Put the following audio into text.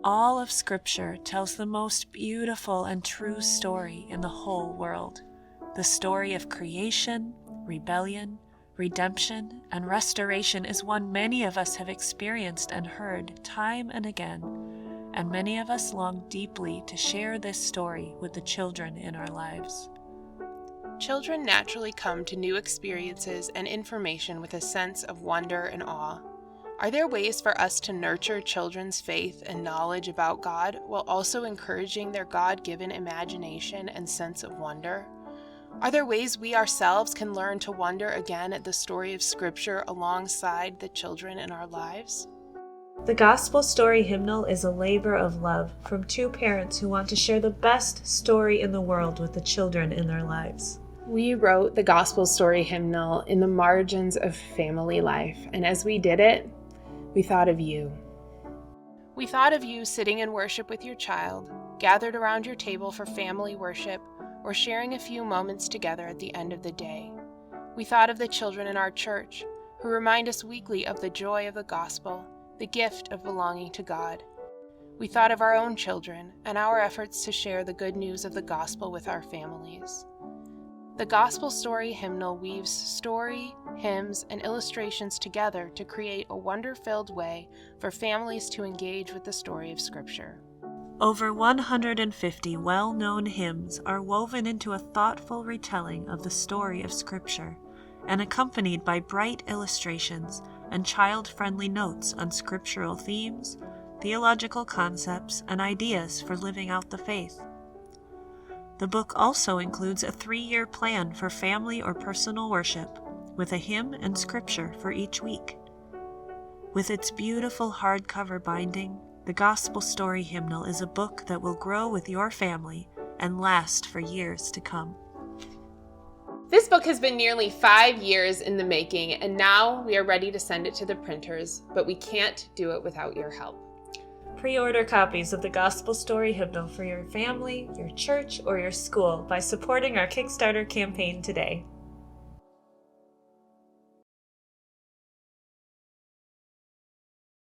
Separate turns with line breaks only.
All of Scripture tells the most beautiful and true story in the whole world. The story of creation, rebellion, redemption, and restoration is one many of us have experienced and heard time and again, and many of us long deeply to share this story with the children in our lives.
Children naturally come to new experiences and information with a sense of wonder and awe. Are there ways for us to nurture children's faith and knowledge about God while also encouraging their God-given imagination and sense of wonder? Are there ways we ourselves can learn to wonder again at the story of Scripture alongside the children in our lives?
The Gospel Story Hymnal is a labor of love from two parents who want to share the best story in the world with the children in their lives.
We wrote the Gospel Story Hymnal in the margins of family life, and as we did it, we thought of you. We thought of you sitting in worship with your child, gathered around your table for family worship, or sharing a few moments together at the end of the day. We thought of the children in our church, who remind us weekly of the joy of the gospel, the gift of belonging to God. We thought of our own children and our efforts to share the good news of the gospel with our families. The Gospel Story Hymnal weaves story, hymns, and illustrations together to create a wonder-filled way for families to engage with the story of Scripture.
Over 150 well-known hymns are woven into a thoughtful retelling of the story of Scripture and accompanied by bright illustrations and child-friendly notes on scriptural themes, theological concepts, and ideas for living out the faith. The book also includes a 3-year plan for family or personal worship, with a hymn and scripture for each week. With its beautiful hardcover binding, the Gospel Story Hymnal is a book that will grow with your family and last for years to come.
This book has been nearly 5 years in the making, and now we are ready to send it to the printers, but we can't do it without your help.
Pre-order copies of the Gospel Story Hymnal for your family, your church, or your school by supporting our Kickstarter campaign today.